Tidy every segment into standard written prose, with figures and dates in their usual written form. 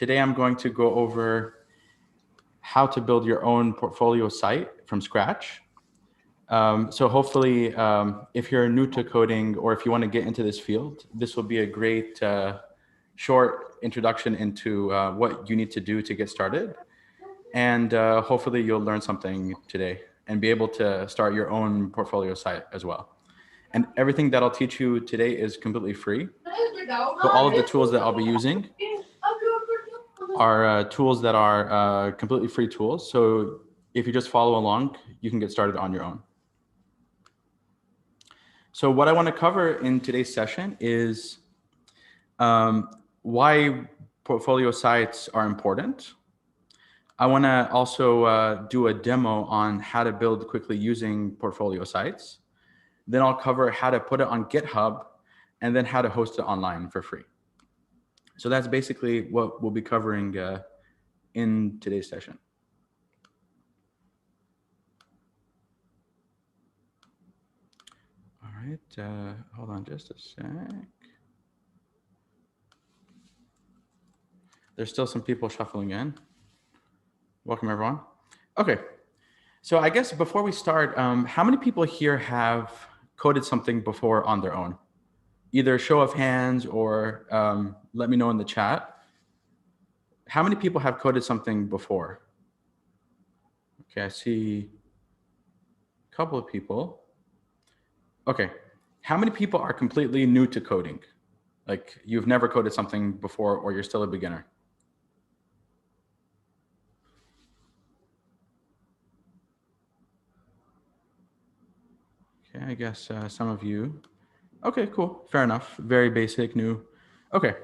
Today I'm going to go over how to build your own portfolio site from scratch. So hopefully, if you're new to coding or if you want to get into this field, this will be a great short introduction into what you need to do to get started. And hopefully you'll learn something today and be able to start your own portfolio site as well. And everything that I'll teach you today is completely free. So all of the tools that I'll be using are tools that are completely free tools. So if you just follow along, you can get started on your own. So what I want to cover in today's session is why portfolio sites are important. I want to also do a demo on how to build quickly using portfolio sites. Then I'll cover how to put it on GitHub and then how to host it online for free. So that's basically what we'll be covering in today's session. All right, hold on just a sec. There's still some people shuffling in. Welcome, everyone. Okay, so I guess before we start, how many people here have coded something before on their own? Either show of hands or let me know in the chat. How many people have coded something before? Okay, I see a couple of people. Okay, how many people are completely new to coding? Like you've never coded something before or you're still a beginner? Okay, I guess some of you. Okay, cool, fair enough. Very basic, new. Okay,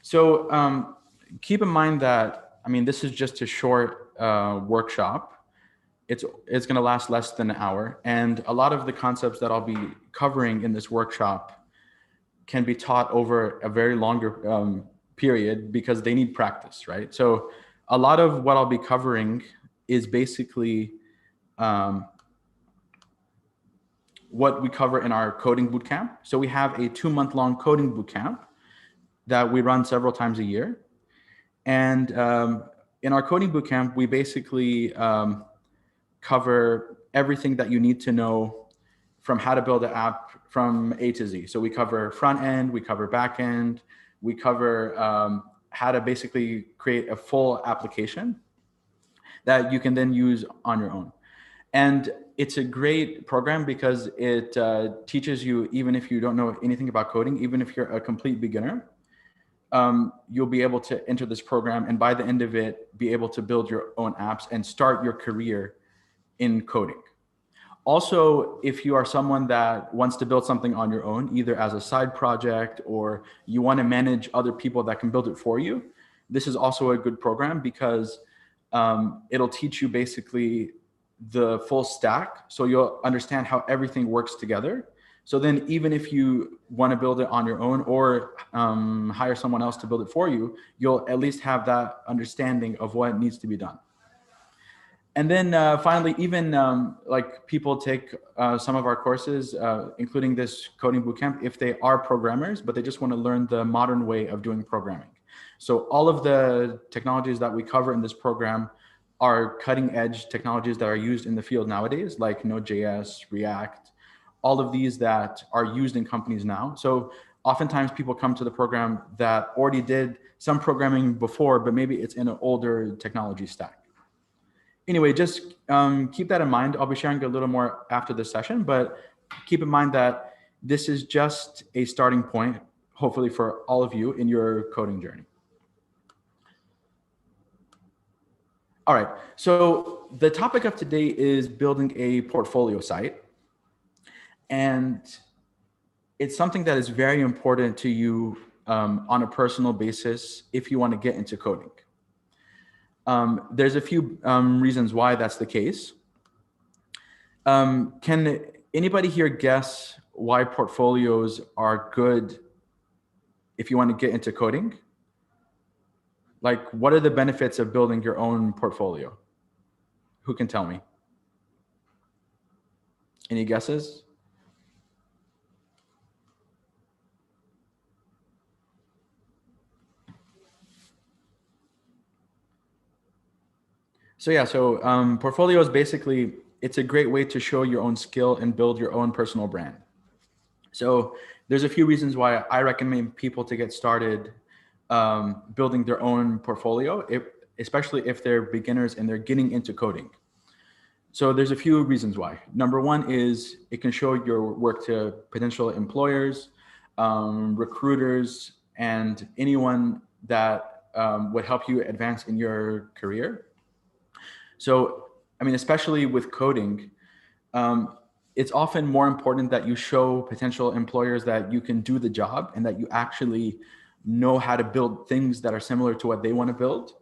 so keep in mind that, I mean, this is just a short workshop. It's going to last less than an hour. And a lot of the concepts that I'll be covering in this workshop can be taught over a very longer period because they need practice, right? So a lot of what I'll be covering is basically what we cover in our coding bootcamp. So we have a 2-month-long coding bootcamp that we run several times a year. And in our coding bootcamp, we basically cover everything that you need to know from how to build an app from A to Z. So we cover front end, we cover back end, we cover how to basically create a full application that you can then use on your own. And it's a great program because it teaches you, even if you don't know anything about coding, even if you're a complete beginner, you'll be able to enter this program and by the end of it, be able to build your own apps and start your career in coding. Also, if you are someone that wants to build something on your own, either as a side project or you want to manage other people that can build it for you, this is also a good program because it'll teach you basically the full stack. So you'll understand how everything works together. So then even if you want to build it on your own or hire someone else to build it for you, you'll at least have that understanding of what needs to be done. And then finally, even like people take some of our courses, including this coding bootcamp, if they are programmers, but they just want to learn the modern way of doing programming. So all of the technologies that we cover in this program are cutting edge technologies that are used in the field nowadays, like Node.js, React, all of these that are used in companies now. So oftentimes people come to the program that already did some programming before, but maybe it's in an older technology stack. Anyway, just keep that in mind. I'll be sharing a little more after this session, but keep in mind that this is just a starting point, hopefully for all of you in your coding journey. All right, so the topic of today is building a portfolio site. And it's something that is very important to you on a personal basis if you want to get into coding. There's a few reasons why that's the case. Can anybody here guess why portfolios are good if you want to get into coding? Like, what are the benefits of building your own portfolio? Who can tell me? Any guesses? So yeah, so portfolio is basically, it's a great way to show your own skill and build your own personal brand. So there's a few reasons why I recommend people to get started building their own portfolio, especially if they're beginners and they're getting into coding. So there's a few reasons why. Number one is it can show your work to potential employers, recruiters, and anyone that would help you advance in your career. So, I mean, especially with coding, it's often more important that you show potential employers that you can do the job and that you actually know how to build things that are similar to what they want to build,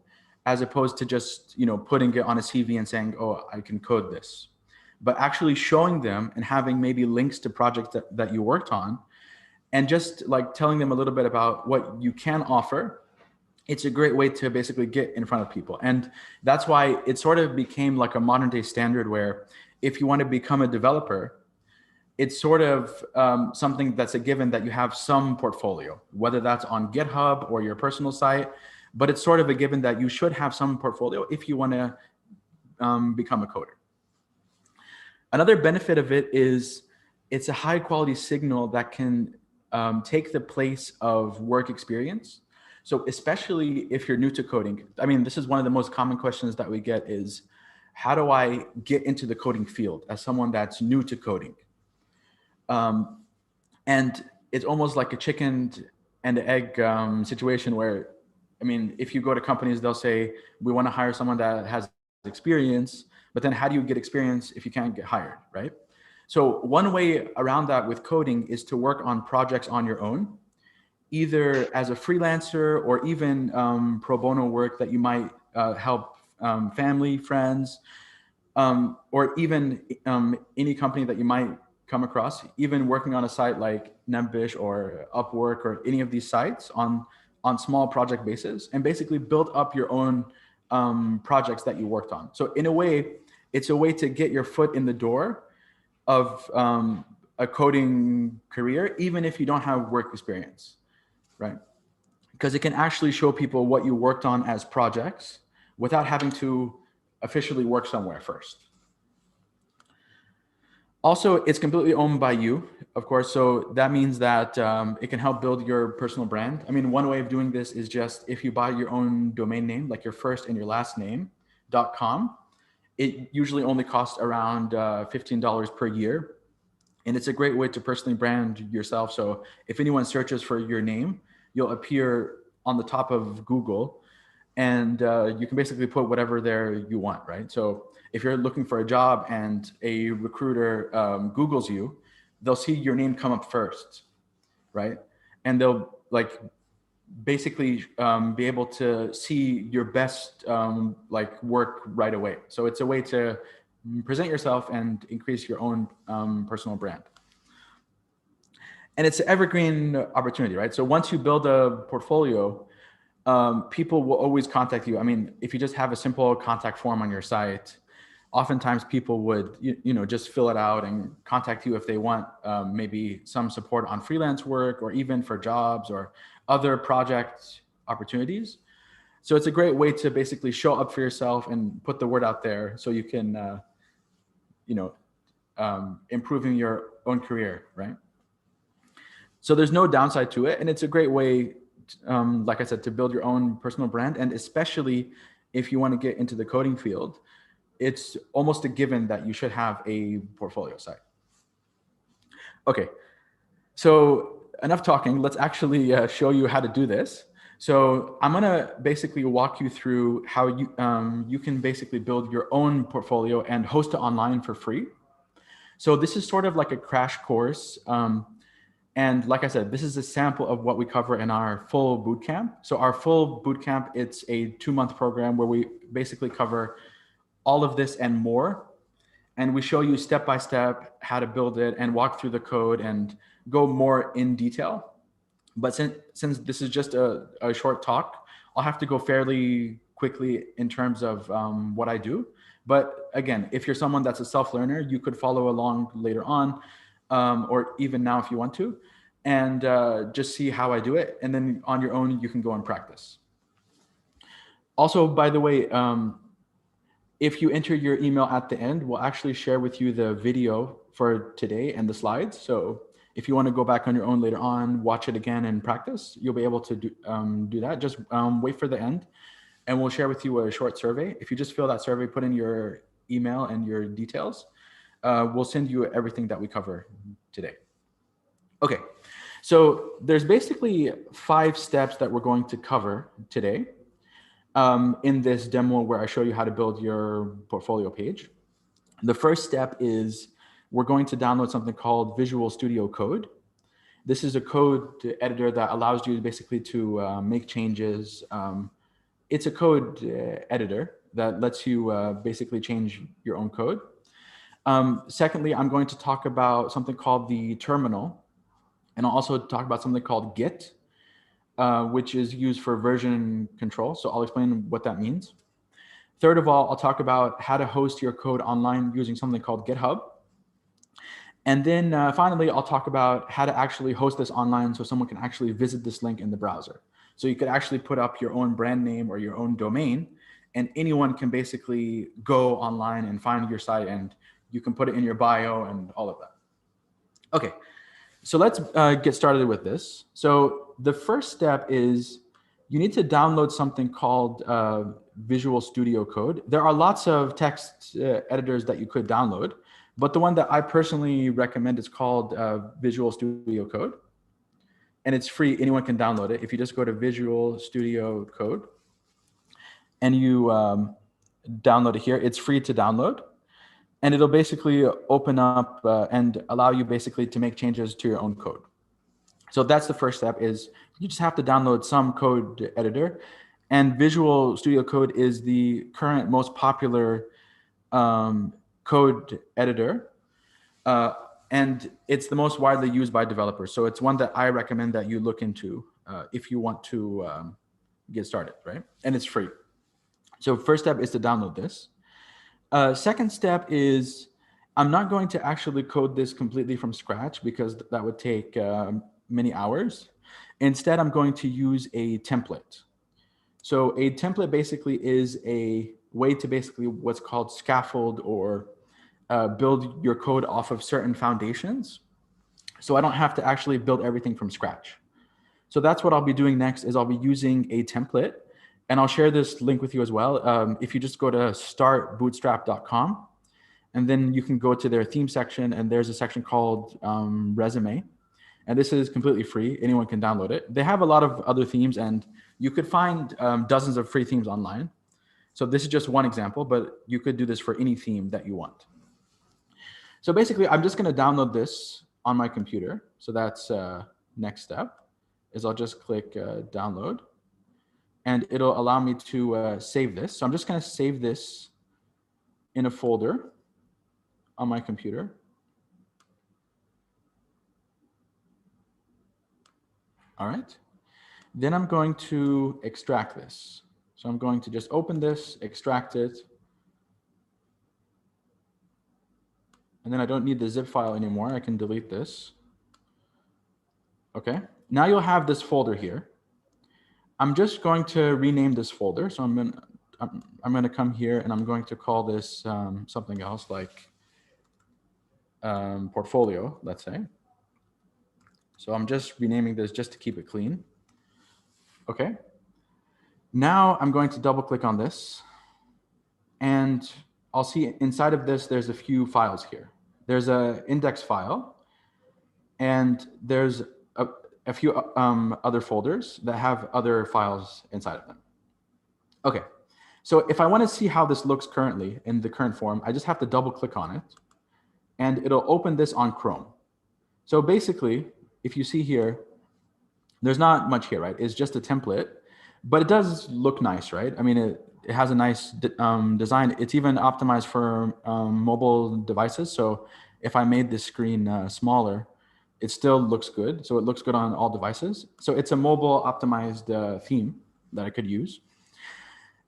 as opposed to just, putting it on a CV and saying, oh, I can code this. But actually showing them and having maybe links to projects that you worked on, and just like telling them a little bit about what you can offer. It's a great way to basically get in front of people. And that's why it sort of became like a modern day standard where if you want to become a developer, it's sort of something that's a given that you have some portfolio, whether that's on GitHub or your personal site, but it's sort of a given that you should have some portfolio if you want to become a coder. Another benefit of it is it's a high quality signal that can take the place of work experience. So especially if you're new to coding, I mean, this is one of the most common questions that we get is, how do I get into the coding field as someone that's new to coding? And it's almost like a chicken and egg situation where, I mean, if you go to companies, they'll say, we want to hire someone that has experience, but then how do you get experience if you can't get hired, right? So one way around that with coding is to work on projects on your own, either as a freelancer or even pro bono work that you might help family, friends, or even any company that you might come across, even working on a site like Nembish or Upwork or any of these sites on small project basis, and basically build up your own projects that you worked on. So in a way, it's a way to get your foot in the door of a coding career, even if you don't have work experience, right? Because it can actually show people what you worked on as projects without having to officially work somewhere first. Also, it's completely owned by you, of course. So that means that it can help build your personal brand. I mean, one way of doing this is just if you buy your own domain name, like your first and your last name, .com, it usually only costs around $15 per year. And it's a great way to personally brand yourself. So if anyone searches for your name, you'll appear on the top of Google, and you can basically put whatever there you want, right? So if you're looking for a job and a recruiter Googles you, they'll see your name come up first, right? And they'll like basically be able to see your best like work right away. So it's a way to present yourself and increase your own personal brand. And it's an evergreen opportunity, right? So once you build a portfolio, people will always contact you. I mean, if you just have a simple contact form on your site, oftentimes people would, just fill it out and contact you if they want maybe some support on freelance work or even for jobs or other project opportunities. So it's a great way to basically show up for yourself and put the word out there so you can, improving your own career, right? So there's no downside to it. And it's a great way, like I said, to build your own personal brand. And especially if you want to get into the coding field, it's almost a given that you should have a portfolio site. Okay, so enough talking. Let's actually show you how to do this. So I'm gonna basically walk you through how you can basically build your own portfolio and host it online for free. So this is sort of like a crash course. And like I said, this is a sample of what we cover in our full bootcamp. So our full bootcamp, it's a 2-month program where we basically cover all of this and more. And we show you step-by-step how to build it and walk through the code and go more in detail. But since this is just a short talk, I'll have to go fairly quickly in terms of what I do. But again, if you're someone that's a self-learner, you could follow along later on, or even now if you want to, and just see how I do it. And then on your own, you can go and practice. Also, by the way, if you enter your email at the end, we'll actually share with you the video for today and the slides. So if you want to go back on your own later on, watch it again and practice, you'll be able to do that. Just wait for the end and we'll share with you a short survey. If you just fill that survey, put in your email and your details, we'll send you everything that we cover today. Okay, so there's basically 5 steps that we're going to cover today in this demo where I show you how to build your portfolio page. The first step is we're going to download something called Visual Studio Code. This is a code editor that allows you basically to make changes. It's a code editor that lets you basically change your own code. Secondly, I'm going to talk about something called the terminal, and I'll also talk about something called Git, which is used for version control. So I'll explain what that means. Third of all, I'll talk about how to host your code online using something called GitHub. And then finally, I'll talk about how to actually host this online so someone can actually visit this link in the browser. So you could actually put up your own brand name or your own domain, and anyone can basically go online and find your site, and you can put it in your bio and all of that. Okay, so let's get started with this. So the first step is you need to download something called Visual Studio Code. There are lots of text editors that you could download, but the one that I personally recommend is called Visual Studio Code. And it's free, anyone can download it. If you just go to Visual Studio Code and you download it here, it's free to download. And it'll basically open up and allow you basically to make changes to your own code. So that's the first step, is you just have to download some code editor. And Visual Studio Code is the current most popular code editor. And it's the most widely used by developers. So it's one that I recommend that you look into if you want to get started, right? And it's free. So first step is to download this. Second step is I'm not going to actually code this completely from scratch because that would take many hours. Instead, I'm going to use a template. So a template basically is a way to basically what's called scaffold or build your code off of certain foundations. So I don't have to actually build everything from scratch. So that's what I'll be doing next, is I'll be using a template, and I'll share this link with you as well. If you just go to startbootstrap.com, and then you can go to their theme section, and there's a section called resume. And this is completely free. Anyone can download it. They have a lot of other themes, and you could find dozens of free themes online. So this is just one example, but you could do this for any theme that you want. So basically, I'm just going to download this on my computer. So that's next step, is I'll just click download, and it'll allow me to save this. So I'm just going to save this in a folder on my computer. All right. Then I'm going to extract this. So I'm going to just open this, extract it. And then I don't need the zip file anymore. I can delete this. Okay. Now you'll have this folder here. I'm just going to rename this folder. So I'm going to come here and I'm going to call this something else, like portfolio, let's say. So I'm just renaming this just to keep it clean. Okay. Now I'm going to double click on this, and I'll see inside of this, there's a few files here. There's an index file, and there's a few other folders that have other files inside of them. Okay. So if I want to see how this looks currently in the current form, I just have to double click on it, and it'll open this on Chrome. So basically, if you see here, there's not much here, right? It's just a template, but it does look nice, right? I mean, it has a nice design. It's even optimized for mobile devices. So if I made this screen smaller, it still looks good. So it looks good on all devices. So it's a mobile optimized theme that I could use.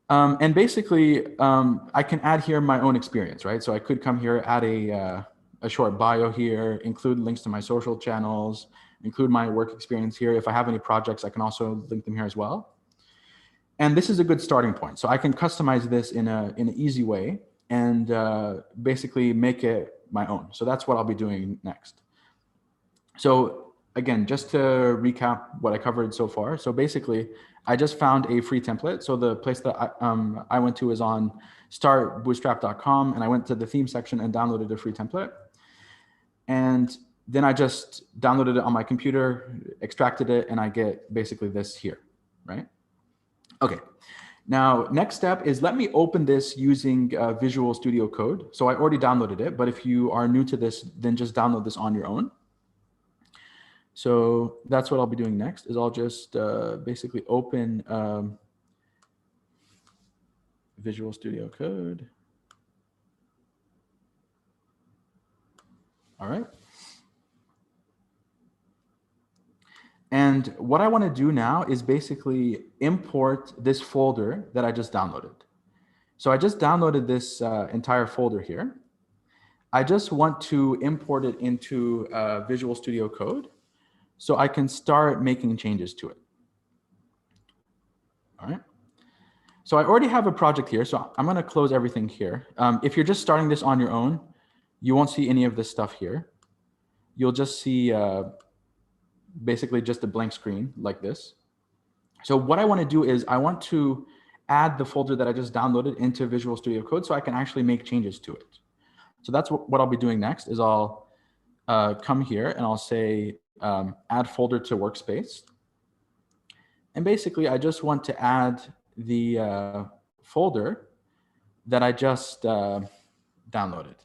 And basically, I can add here my own experience, right? So I could come here, add a short bio here, include links to my social channels, include my work experience here. If I have any projects, I can also link them here as well. And this is a good starting point. So I can customize this in an easy way and basically make it my own. So that's what I'll be doing next. So again, just to recap what I covered so far. So basically, I just found a free template. So the place that I went to is on startbootstrap.com, and I went to the theme section and downloaded a free template. And then I just downloaded it on my computer, extracted it, and I get basically this here, right? Okay. Now, next step is let me open this using Visual Studio Code. So I already downloaded it, but if you are new to this, then just download this on your own. So that's what I'll be doing next is I'll just basically open Visual Studio Code. All right. And what I want to do now is basically import this folder that I just downloaded. So I just downloaded this entire folder here. I just want to import it into Visual Studio Code so I can start making changes to it. All right. So I already have a project here. So I'm going to close everything here. If you're just starting this on your own, you won't see any of this stuff here. You'll just see basically just a blank screen like this. So what I want to do is I want to add the folder that I just downloaded into Visual Studio Code so I can actually make changes to it. So that's what I'll be doing next is I'll come here and I'll say add folder to workspace. And basically I just want to add the folder that I just downloaded.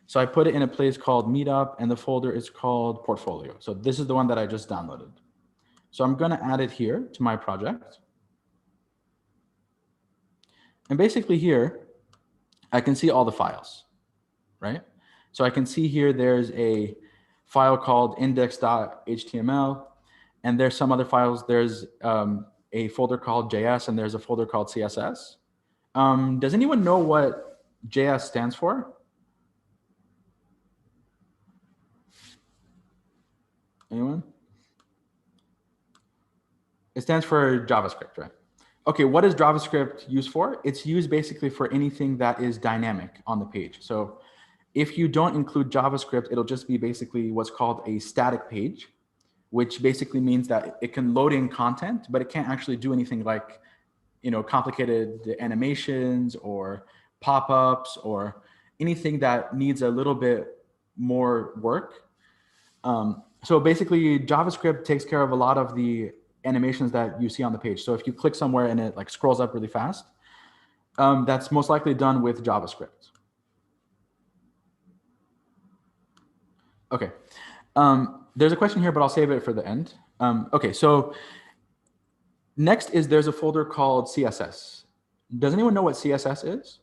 So I put it in a place called Meetup, and the folder is called Portfolio. So this is the one that I just downloaded. So I'm going to add it here to my project. And basically here, I can see all the files, right? So I can see here there's a file called index.html, and there's some other files. There's a folder called JS, and there's a folder called CSS. Does anyone know what JS stands for? Anyone? It stands for JavaScript, right? Okay, what is JavaScript used for? It's used basically for anything that is dynamic on the page. So if you don't include JavaScript, it'll just be basically what's called a static page, which basically means that it can load in content, but it can't actually do anything like, you know, complicated animations or pop-ups or anything that needs a little bit more work. So basically JavaScript takes care of a lot of the animations that you see on the page. So if you click somewhere and it like scrolls up really fast, that's most likely done with JavaScript. Okay. There's a question here, but I'll save it for the end. Okay, so next is there's a folder called CSS. Does anyone know what CSS is?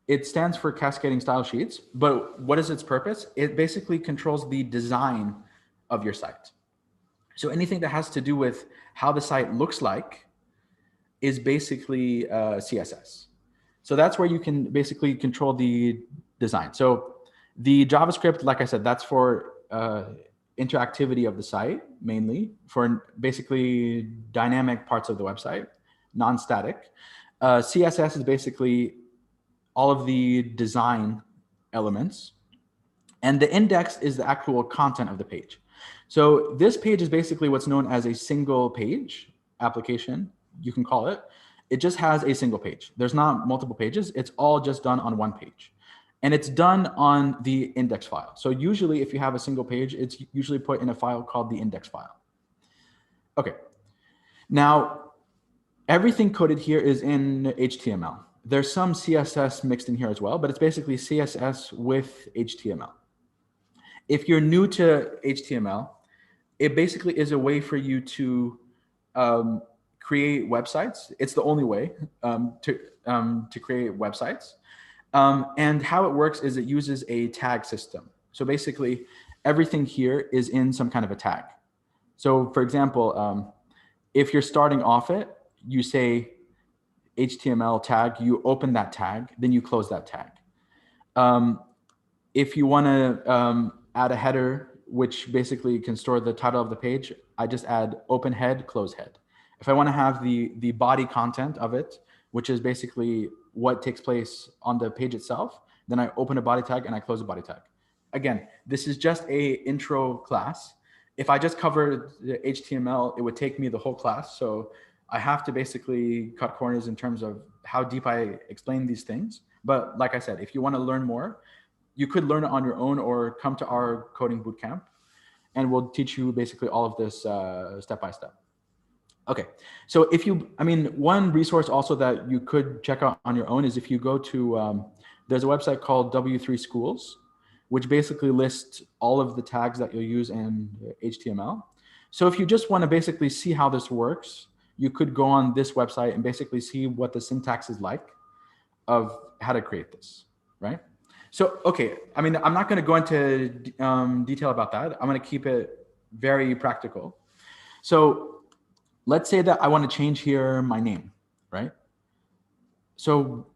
It stands for Cascading Style Sheets, but what is its purpose? It basically controls the design of your site. So anything that has to do with how the site looks like is basically CSS. So that's where you can basically control the design. So the JavaScript, like I said, that's for interactivity of the site, mainly for basically dynamic parts of the website, non-static. CSS is basically all of the design elements, and the index is the actual content of the page. So this page is basically what's known as a single page application, you can call it. It just has a single page. There's not multiple pages. It's all just done on one page. And it's done on the index file. So usually if you have a single page, it's usually put in a file called the index file. Okay. Now, everything coded here is in HTML. There's some CSS mixed in here as well, but it's basically CSS with HTML. If you're new to HTML, it basically is a way for you to create websites. It's the only way to create websites. And how it works is it uses a tag system. So basically, everything here is in some kind of a tag. So for example, if you're starting off it, you say HTML tag, you open that tag, then you close that tag. If you want to add a header, which basically can store the title of the page, I just add open head, close head. If I want to have the body content of it, which is basically what takes place on the page itself, then I open a body tag and I close a body tag. Again, this is just a intro class. If I just covered the HTML, it would take me the whole class. So I have to basically cut corners in terms of how deep I explain these things. But like I said, if you want to learn more, you could learn it on your own or come to our coding bootcamp, and we'll teach you basically all of this step by step. Okay, so if you, I mean, one resource also that you could check out on your own is if you go to, there's a website called W3 Schools, which basically lists all of the tags that you'll use in HTML. So if you just want to basically see how this works, you could go on this website and basically see what the syntax is like of how to create this, right? So, okay, I mean, I'm not going to go into detail about that. I'm going to keep it very practical. So let's say that I want to change here my name, right? So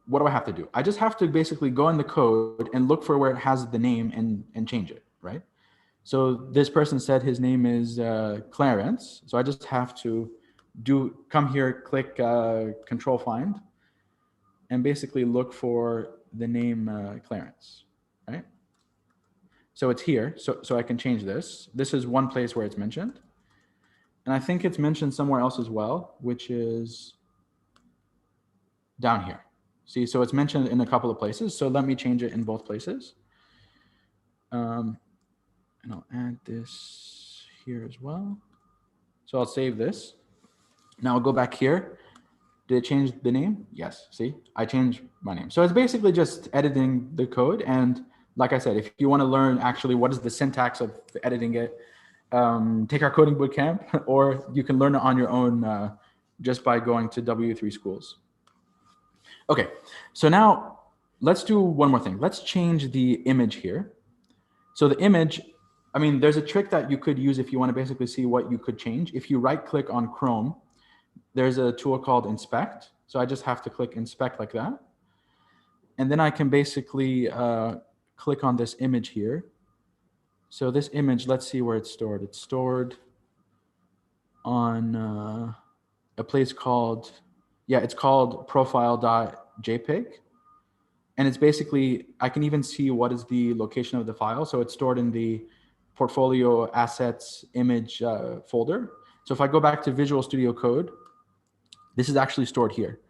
what do I have to do? I just have to basically go in the code and look for where it has the name and change it, right? So this person said his name is Clarence. So I just have to come here, click Control Find, and basically look for the name Clarence, right? So it's here, so I can change this. This is one place where it's mentioned. And I think it's mentioned somewhere else as well, which is down here. See, so it's mentioned in a couple of places. So let me change it in both places. And I'll add this here as well. So I'll save this. Now I'll go back here. Did it change the name? Yes, see, I changed my name. So it's basically just editing the code. And like I said, if you want to learn actually what is the syntax of editing it, take our coding bootcamp, or you can learn it on your own just by going to W3 Schools. Okay, so now let's do one more thing. Let's change the image here. So the image, I mean, there's a trick that you could use if you want to basically see what you could change. If you right click on Chrome, there's a tool called Inspect. So I just have to click Inspect like that. And then I can basically click on this image here. So this image, let's see where it's stored. It's stored on a place called, yeah, it's called profile.jpg. And it's basically, I can even see what is the location of the file. So it's stored in the portfolio assets image folder. So if I go back to Visual Studio Code, this is actually stored here.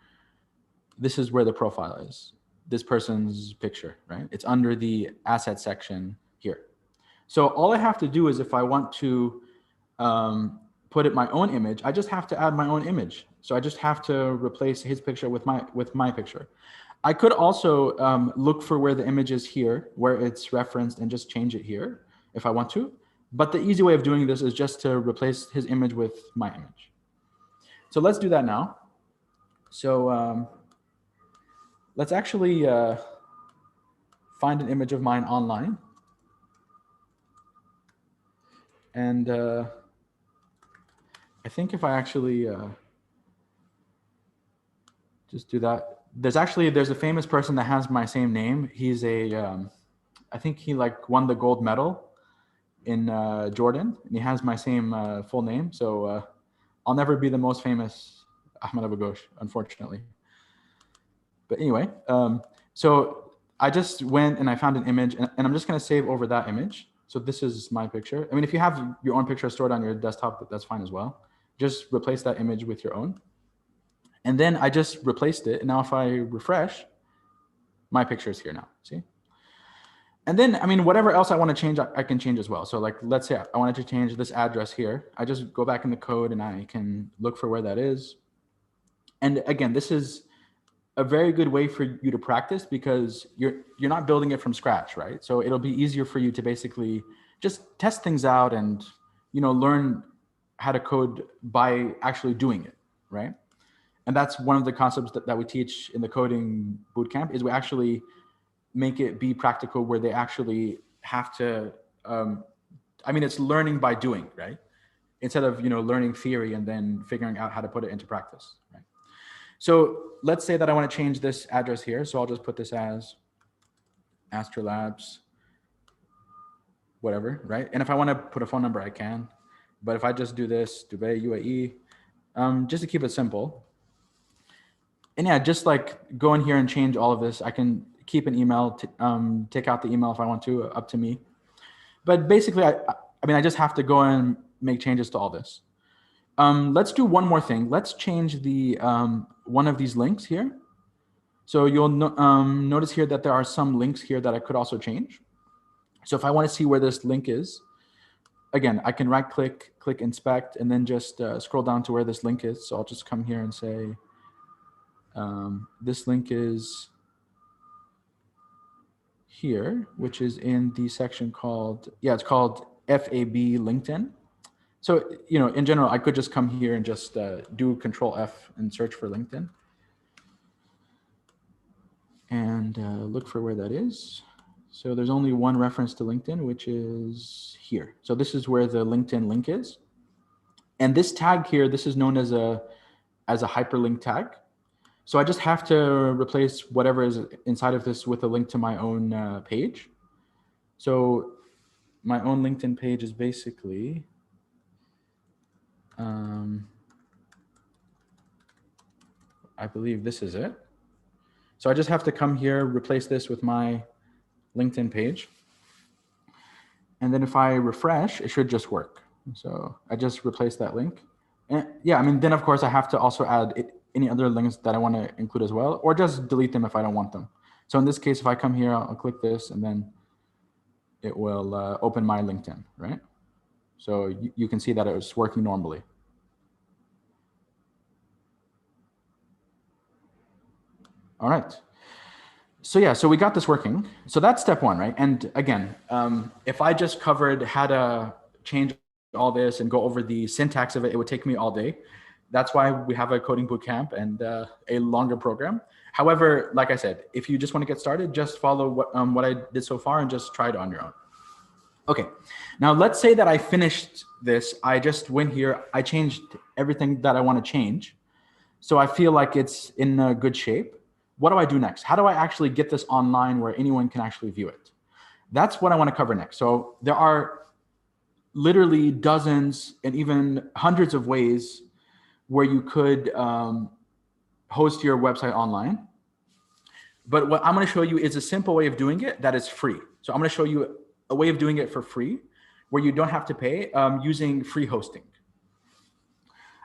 This is where the profile is, this person's picture, right? It's under the asset section here. So all I have to do is if I want to put it my own image, I just have to add my own image. So I just have to replace his picture with my picture. I could also look for where the image is here, where it's referenced, and just change it here if I want to. But the easy way of doing this is just to replace his image with my image. So let's do that now. So let's actually find an image of mine online. And I think if I actually just do that, there's a famous person that has my same name. He's a, I think he like won the gold medal in Jordan, and he has my same full name. So I'll never be the most famous Ahmed Abu Ghosh, unfortunately. But anyway, so I just went and I found an image, and I'm just going to save over that image. So this is my picture. I mean, if you have your own picture stored on your desktop, that's fine as well. Just replace that image with your own. And then I just replaced it. And now if I refresh, my picture is here now, see? And then, I mean, whatever else I want to change, I can change as well. So like, let's say I wanted to change this address here. I just go back in the code and I can look for where that is. And again, this is a very good way for you to practice because you're not building it from scratch, right? So it'll be easier for you to basically just test things out and, you know, learn how to code by actually doing it, right? And that's one of the concepts that we teach in the coding bootcamp is we actually make it be practical where they actually have to, I mean, it's learning by doing, right? Instead of, you know, learning theory and then figuring out how to put it into practice, right? So let's say that I want to change this address here. So I'll just put this as AstroLabs, whatever, right? And if I want to put a phone number, I can. But if I just do this, Dubai, UAE, just to keep it simple. And yeah, just like go in here and change all of this. I can keep an email, take out the email if I want to, up to me. But basically, I mean, I just have to go and make changes to all this. Let's do one more thing. Let's change the one of these links here. So you'll notice here that there are some links here that I could also change. So if I want to see where this link is, again, I can right click, click inspect, and then just scroll down to where this link is. So I'll just come here and say, this link is here, which is in the section called, yeah, it's called FAB LinkedIn. So, you know, in general, I could just come here and just do Control F and search for LinkedIn. And look for where that is. So there's only one reference to LinkedIn, which is here. So this is where the LinkedIn link is. And this tag here, this is known as a hyperlink tag. So I just have to replace whatever is inside of this with a link to my own page. So my own LinkedIn page is basically, I believe this is it. So I just have to come here, replace this with my LinkedIn page. And then if I refresh, it should just work. So I just replaced that link. And yeah, I mean, then of course I have to also add any other links that I want to include as well, or just delete them if I don't want them. So in this case, if I come here, I'll click this and then it will open my LinkedIn, right? So you can see that it was working normally. All right. So yeah, so we got this working. So that's step one, right? And again, if I just covered how to change all this and go over the syntax of it, it would take me all day. That's why we have a coding bootcamp and a longer program. However, like I said, if you just want to get started, just follow what I did so far and just try it on your own. Okay, now let's say that I finished this. I just went here, I changed everything that I want to change. So I feel like it's in a good shape. What do I do next? How do I actually get this online where anyone can actually view it? That's what I want to cover next. So there are literally dozens and even hundreds of ways where you could host your website online. But what I'm going to show you is a simple way of doing it that is free. So I'm going to show you a way of doing it for free where you don't have to pay using free hosting.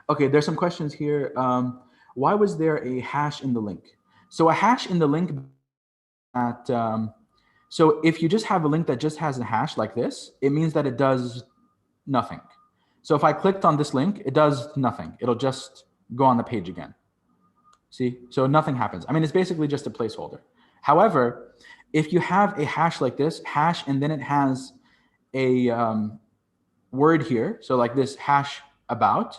Okay, there's some questions here. Why was there a hash in the link? So a hash in the link that, so if you just have a link that just has a hash like this, it means that it does nothing. So if I clicked on this link, it does nothing. It'll just go on the page again. See, so nothing happens. I mean, it's basically just a placeholder. However, if you have a hash like this, hash, and then it has a word here, so like this hash about,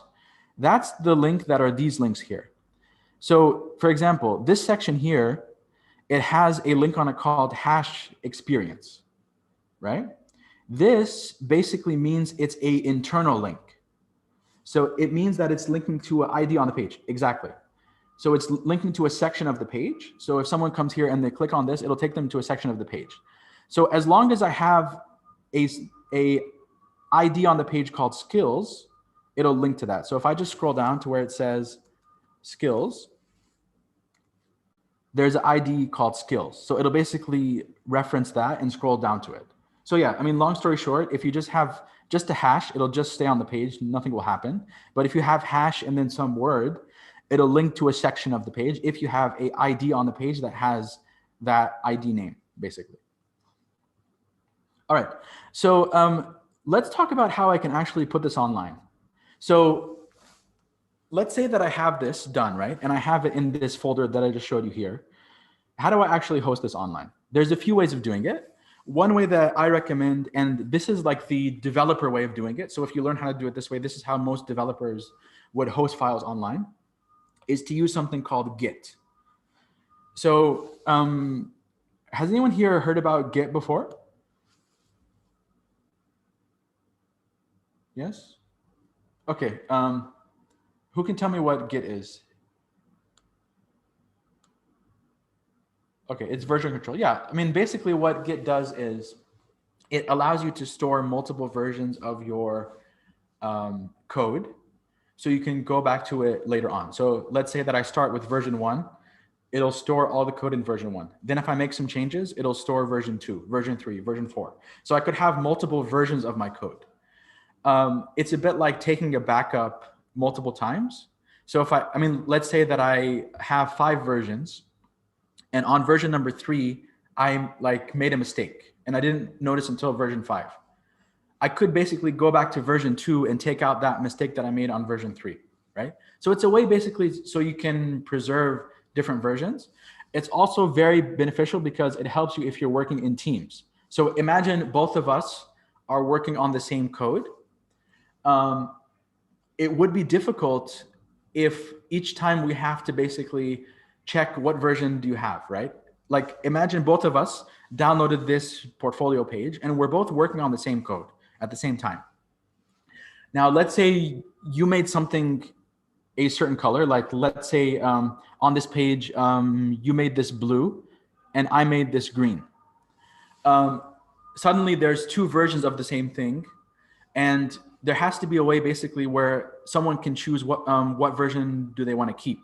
that's the link that are these links here. So for example, this section here, it has a link on it called hash experience, right? This basically means it's an internal link. So it means that it's linking to an ID on the page, exactly. So it's linking to a section of the page. So if someone comes here and they click on this, it'll take them to a section of the page. So as long as I have a ID on the page called skills, it'll link to that. So if I just scroll down to where it says skills, there's an ID called skills. So it'll basically reference that and scroll down to it. So yeah, I mean, long story short, if you just have just a hash, it'll just stay on the page, nothing will happen. But if you have hash and then some word, it'll link to a section of the page if you have a ID on the page that has that ID name, basically. All right, so let's talk about how I can actually put this online. So let's say that I have this done, right? And I have it in this folder that I just showed you here. How do I actually host this online? There's a few ways of doing it. One way that I recommend, and this is like the developer way of doing it. So if you learn how to do it this way, this is how most developers would host files online, is to use something called Git. So has anyone here heard about Git before? Yes? Okay, who can tell me what Git is? Okay, it's version control. Yeah, I mean, basically what Git does is it allows you to store multiple versions of your code, so you can go back to it later on. So let's say that I start with version 1, it'll store all the code in version 1. Then if I make some changes, it'll store version 2, version 3, version 4. So I could have multiple versions of my code. It's a bit like taking a backup multiple times. So if I mean, let's say that I have 5 versions, and on version number 3, I like made a mistake and I didn't notice until version 5. I could basically go back to version 2 and take out that mistake that I made on version 3, right? So it's a way basically so you can preserve different versions. It's also very beneficial because it helps you if you're working in teams. So imagine both of us are working on the same code. It would be difficult if each time we have to basically check what version do you have, right? Like imagine both of us downloaded this portfolio page and we're both working on the same code at the same time. Now, let's say you made something a certain color, like let's say on this page, you made this blue and I made this green. Suddenly there's 2 versions of the same thing, and there has to be a way basically where someone can choose what version do they want to keep,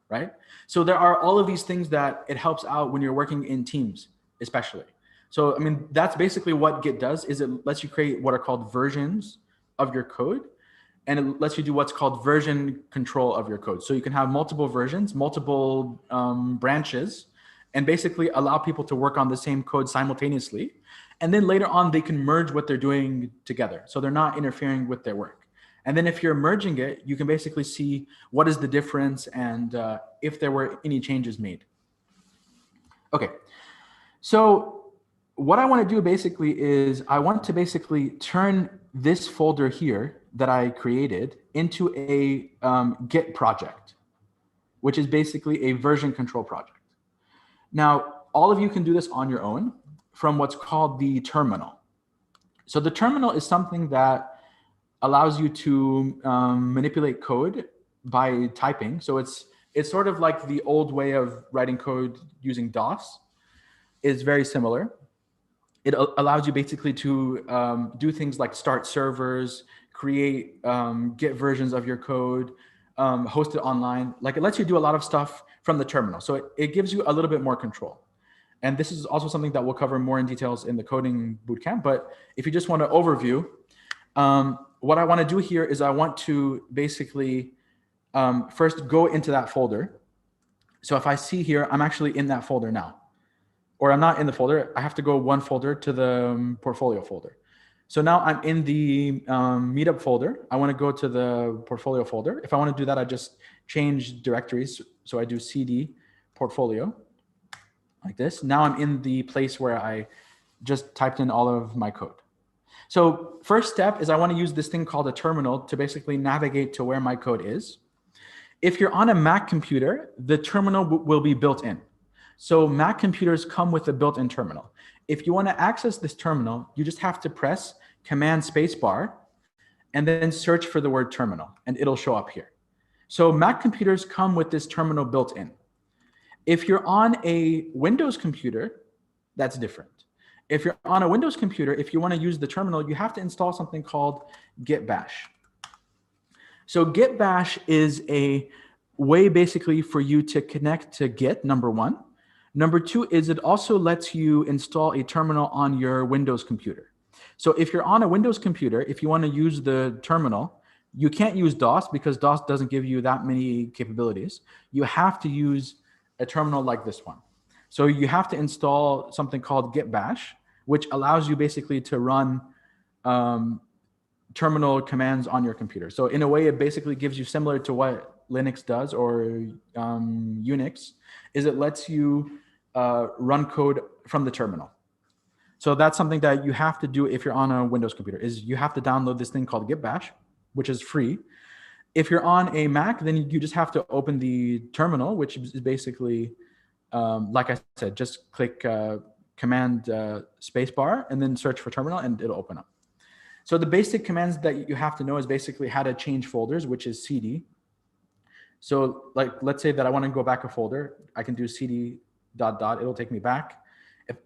right? So there are all of these things that it helps out when you're working in teams, especially. So, I mean, that's basically what Git does, is it lets you create what are called versions of your code, and it lets you do what's called version control of your code. So you can have multiple versions, multiple branches, and basically allow people to work on the same code simultaneously. And then later on, they can merge what they're doing together. So they're not interfering with their work. And then if you're merging it, you can basically see what is the difference and if there were any changes made. Okay, so what I want to do basically is I want to basically turn this folder here that I created into a Git project, which is basically a version control project. Now, all of you can do this on your own from what's called the terminal. So the terminal is something that allows you to manipulate code by typing. So it's sort of like the old way of writing code using DOS. Is very similar. It allows you basically to do things like start servers, create Git versions of your code, host it online. Like it lets you do a lot of stuff from the terminal. So it gives you a little bit more control. And this is also something that we'll cover more in details in the coding bootcamp. But if you just want an overview, what I want to do here is I want to basically first go into that folder. So if I see here, I'm actually in that folder now. Or I'm not in the folder, I have to go one folder to the portfolio folder. So now I'm in the meetup folder. I want to go to the portfolio folder. If I want to do that, I just change directories. So I do CD portfolio like this. Now I'm in the place where I just typed in all of my code. So first step is I want to use this thing called a terminal to basically navigate to where my code is. If you're on a Mac computer, the terminal will be built in. So Mac computers come with a built-in terminal. If you want to access this terminal, you just have to press Command spacebar and then search for the word terminal, and it'll show up here. So Mac computers come with this terminal built in. If you're on a Windows computer, that's different. If you're on a Windows computer, if you want to use the terminal, you have to install something called Git Bash. So Git Bash is a way basically for you to connect to Git, number one. Number two is it also lets you install a terminal on your Windows computer. So if you're on a Windows computer, if you want to use the terminal, you can't use DOS because DOS doesn't give you that many capabilities. You have to use a terminal like this one. So you have to install something called Git Bash, which allows you basically to run terminal commands on your computer. So in a way, it basically gives you similar to what Linux does or Unix, is it lets you run code from the terminal. So that's something that you have to do if you're on a Windows computer, is you have to download this thing called Git Bash, which is free. If you're on a Mac, then you just have to open the terminal, which is basically, like I said, just click Command spacebar and then search for terminal and it'll open up. So the basic commands that you have to know is basically how to change folders, which is CD. So like, let's say that I want to go back a folder. I can do CD ... It'll take me back.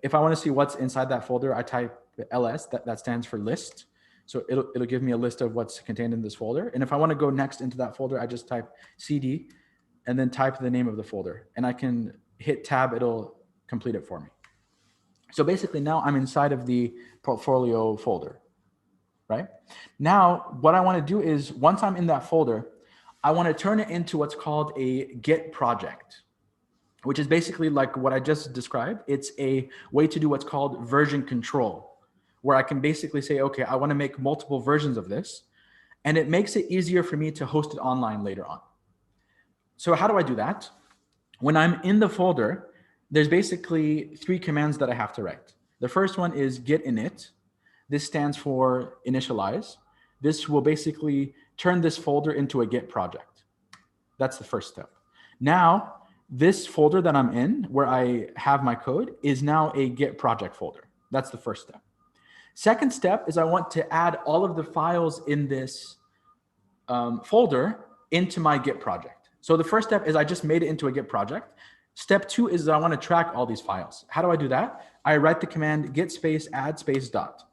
If I want to see what's inside that folder, I type ls, that stands for list. So it'll give me a list of what's contained in this folder. And if I want to go next into that folder, I just type CD and then type the name of the folder, and I can hit tab, it'll complete it for me. So basically now I'm inside of the portfolio folder, right? Now, what I want to do is once I'm in that folder, I want to turn it into what's called a Git project, which is basically like what I just described. It's a way to do what's called version control, where I can basically say, okay, I want to make multiple versions of this, and it makes it easier for me to host it online later on. So how do I do that? When I'm in the folder, there's basically 3 commands that I have to write. The first one is git init. This stands for initialize. This will basically turn this folder into a Git project. That's the first step. Now, this folder that I'm in, where I have my code, is now a Git project folder. That's the first step. Second step is I want to add all of the files in this folder into my Git project. So the first step is I just made it into a Git project. Step 2 is I want to track all these files. How do I do that? I write the command git space add space dot.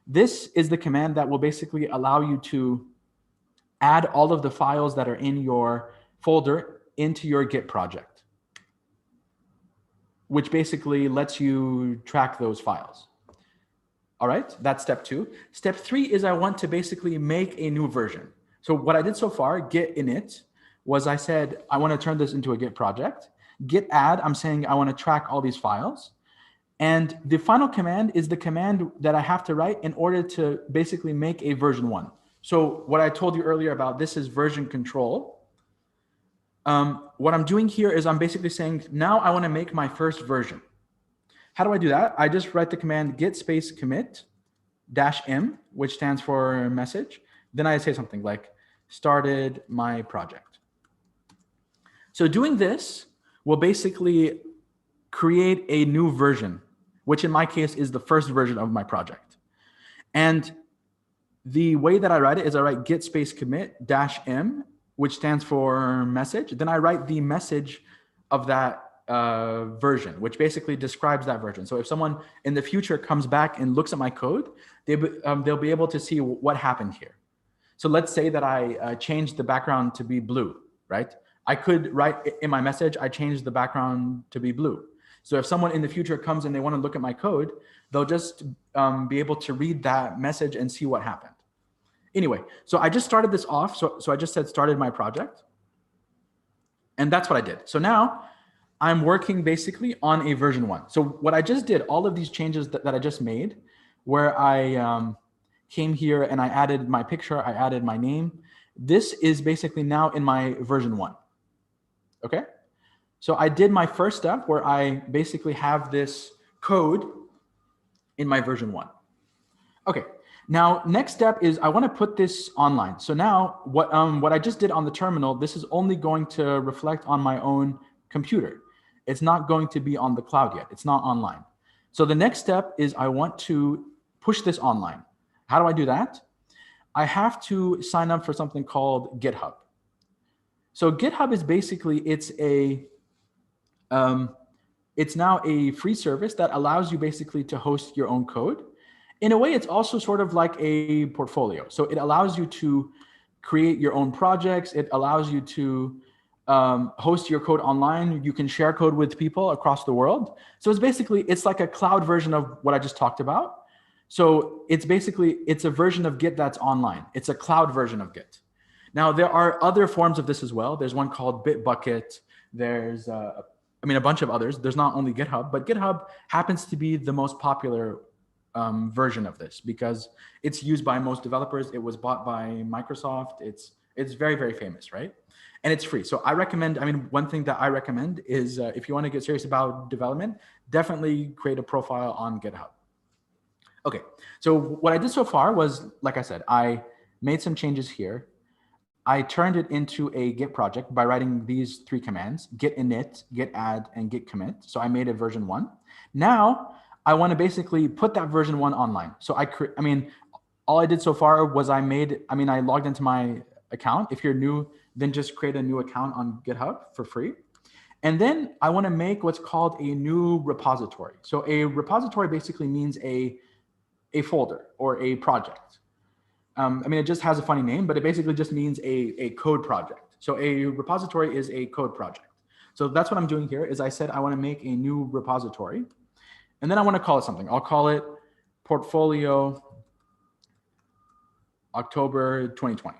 This is the command that will basically allow you to add all of the files that are in your folder into your Git project, which basically lets you track those files. All right, that's step 2. Step 3 is I want to basically make a new version. So what I did so far, git init, was I said, I want to turn this into a Git project. Git add, I'm saying I want to track all these files. And the final command is the command that I have to write in order to basically make a version 1. So what I told you earlier about this is version control. What I'm doing here is I'm basically saying, now I want to make my first version. How do I do that? I just write the command git space commit -m, which stands for message. Then I say something like started my project. So doing this will basically create a new version, which in my case is the first version of my project. And the way that I write it is I write git space commit -m, which stands for message. Then I write the message of that version, which basically describes that version. So if someone in the future comes back and looks at my code, they'll be able to see what happened here. So let's say that I changed the background to be blue, right? I could write in my message, I changed the background to be blue. So if someone in the future comes and they want to look at my code, they'll just be able to read that message and see what happened. Anyway, so I just started this off. So I just said started my project. And that's what I did. So now I'm working basically on a version 1. So what I just did, all of these changes that I just made, where I came here and I added my picture, I added my name. This is basically now in my version 1. Okay? So I did my first step where I basically have this code in my version 1. Okay. Now, next step is I want to put this online. So now what I just did on the terminal, this is only going to reflect on my own computer. It's not going to be on the cloud yet. It's not online. So the next step is I want to push this online. How do I do that? I have to sign up for something called GitHub. So GitHub is basically, it's now a free service that allows you basically to host your own code. In a way, it's also sort of like a portfolio. So it allows you to create your own projects. It allows you to host your code online. You can share code with people across the world. So it's like a cloud version of what I just talked about. So it's a version of Git that's online. It's a cloud version of Git. Now, there are other forms of this as well. There's one called Bitbucket. There's, a bunch of others. There's not only GitHub, but GitHub happens to be the most popular version of this because it's used by most developers. It was bought by Microsoft. It's very, very famous, right? And it's free. So I recommend, one thing that I recommend is if you want to get serious about development, definitely create a profile on GitHub. Okay, so what I did so far was, like I said, I made some changes here. I turned it into a Git project by writing these 3 commands, git init, git add, and git commit. So I made a version 1. Now I want to basically put that version 1 online. So all I did so far was I logged into my account. If you're new, then just create a new account on GitHub for free. And then I want to make what's called a new repository. So a repository basically means a folder or a project. I mean, it just has a funny name, but it basically just means a code project. So a repository is a code project. So that's what I'm doing here is I said I want to make a new repository. And then I want to call it something. I'll call it Portfolio October 2020.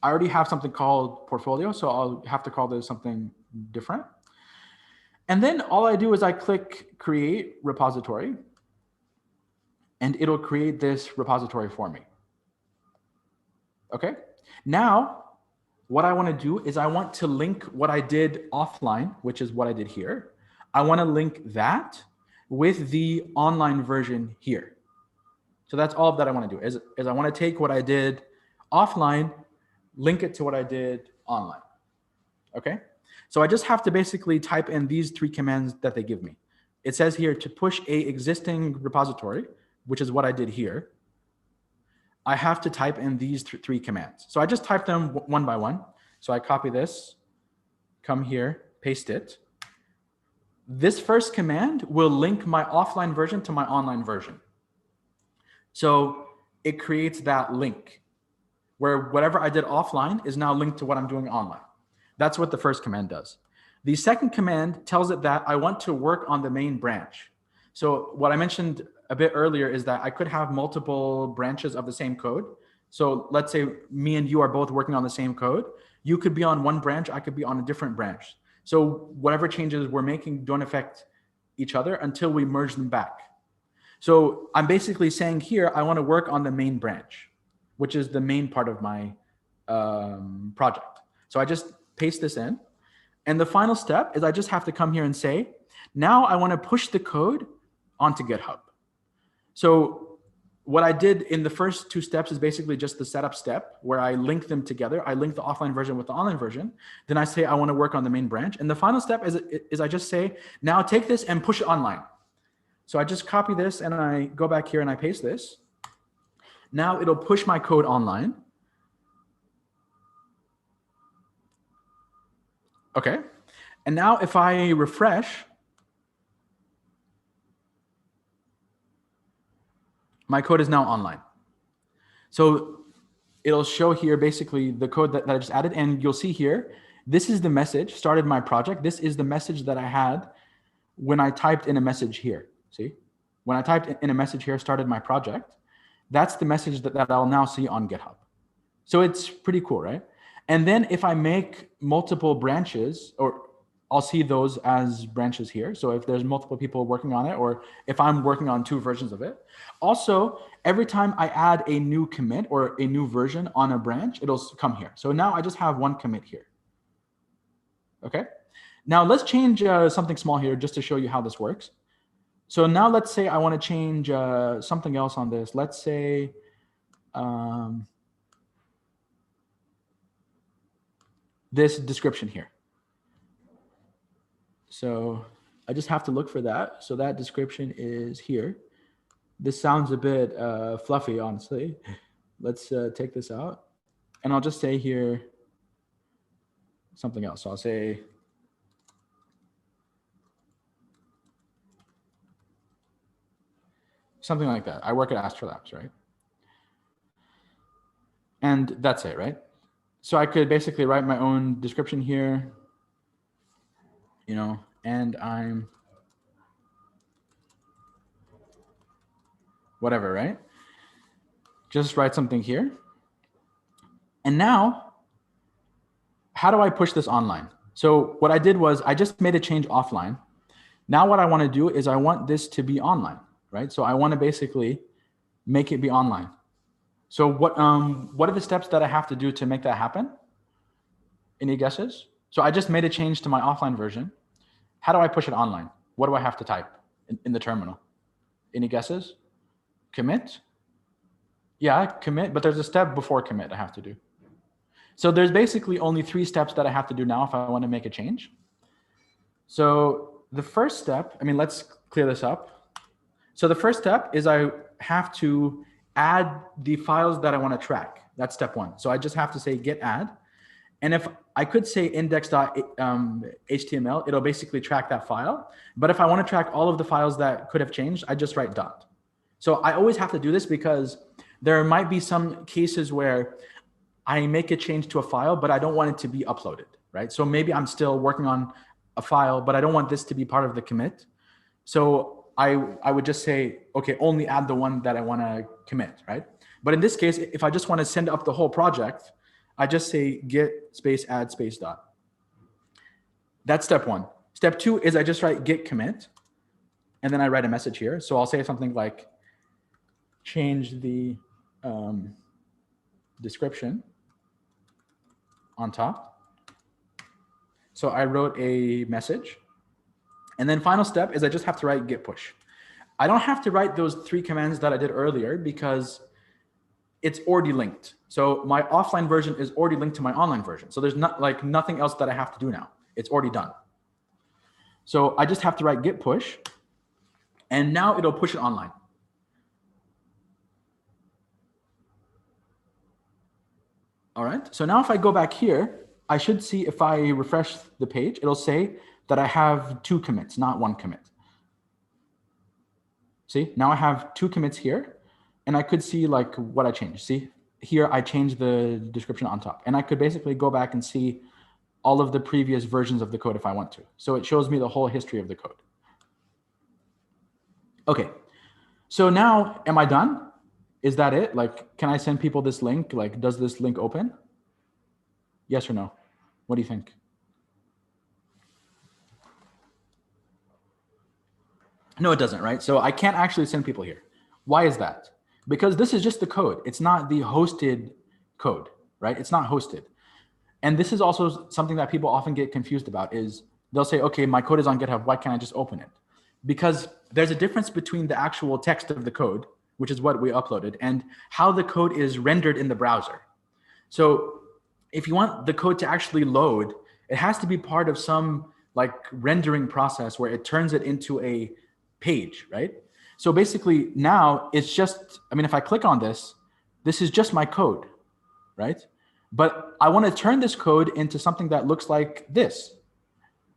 I already have something called Portfolio, so I'll have to call this something different. And then all I do is I click Create Repository, and it'll create this repository for me. Okay, now what I want to do is I want to link what I did offline, which is what I did here. I want to link that with the online version here. So that's all that I want to do is I want to take what I did offline, link it to what I did online. Okay, so I just have to basically type in these 3 commands that they give me. It says here to push a existing repository, which is what I did here. I have to type in these 3 commands. So I just type them one by one. So I copy this, come here, paste it. This first command will link my offline version to my online version. So it creates that link where whatever I did offline is now linked to what I'm doing online. That's what the first command does. The second command tells it that I want to work on the main branch. So what I mentioned a bit earlier is that I could have multiple branches of the same code. So let's say me and you are both working on the same code. You could be on one branch, I could be on a different branch. So whatever changes we're making don't affect each other until we merge them back. So I'm basically saying here, I want to work on the main branch, which is the main part of my project. So I just paste this in. And the final step is I just have to come here and say, now I want to push the code onto GitHub. So what I did in the first 2 steps is basically just the setup step where I link them together. I link the offline version with the online version. Then I say I want to work on the main branch. And the final step is I just say, now take this and push it online. So I just copy this and I go back here and I paste this. Now it'll push my code online. Okay. And now if I refresh, my code is now online. So it'll show here basically the code that I just added. And you'll see here, this is the message, started my project. This is the message that I had when I typed in a message here. See, when I typed in a message here, started my project, that's the message that I'll now see on GitHub. So it's pretty cool, right? And then if I make multiple branches, or I'll see those as branches here. So if there's multiple people working on it, or if I'm working on 2 versions of it. Also, every time I add a new commit or a new version on a branch, it'll come here. So now I just have 1 commit here. Okay. Now let's change something small here just to show you how this works. So now let's say I want to change something else on this. Let's say this description here. So I just have to look for that. So that description is here. This sounds a bit fluffy, honestly. Let's take this out. And I'll just say here something else. So I'll say something like that. I work at AstroLabs, right? And that's it, right? So I could basically write my own description here, you know, and I'm whatever, right? Just write something here. And now, how do I push this online? So what I did was I just made a change offline. Now what I want to do is I want this to be online, right? So I want to basically make it be online. So what are the steps that I have to do to make that happen? Any guesses? So I just made a change to my offline version. How do I push it online? What do I have to type in the terminal? Any guesses? Commit? Yeah, commit, but there's a step before commit I have to do. So there's basically only 3 steps that I have to do now if I want to make a change. So the first step, I mean, let's clear this up. So the first step is I have to add the files that I want to track. That's step 1. So I just have to say git add. And if I could say index.html, it'll basically track that file. But if I want to track all of the files that could have changed, I just write dot. So I always have to do this because There might be some cases where I make a change to a file, but I don't want it to be uploaded, right? So maybe I'm still working on a file, but I don't want this to be part of the commit. So I would just say, okay, only add the one that I want to commit, right? But in this case, if I just want to send up the whole project, I just say git space add space dot. That's step one. Step two is I just write git commit, and then I write a message here. So I'll say something like change the description on top. So I wrote a message. And then final step is I just have to write git push. I don't have to write those 3 commands that I did earlier because it's already linked. So my offline version is already linked to my online version. So there's not like nothing else that I have to do now. It's already done. So I just have to write git push, and now it'll push it online. All right. So now if I go back here, I should see if I refresh the page, it'll say that I have 2 commits, not 1 commit. See, now I have 2 commits here, and I could see like what I changed. See, here I changed the description on top, and I could basically go back and see all of the previous versions of the code if I want to. So it shows me the whole history of the code. Okay, so now am I done? Is that it? Like, can I send people this link? Like, does this link open? Yes or no? What do you think? No, it doesn't, right? So I can't actually send people here. Why is that? Because this is just the code. It's not the hosted code, right? It's not hosted. And this is also something that people often get confused about is they'll say, okay, my code is on GitHub. Why can't I just open it? Because there's a difference between the actual text of the code, which is what we uploaded, and how the code is rendered in the browser. So if you want the code to actually load, it has to be part of some like rendering process where it turns it into a page, right? So basically now it's just, I mean, if I click on this, this is just my code, right? But I want to turn this code into something that looks like this,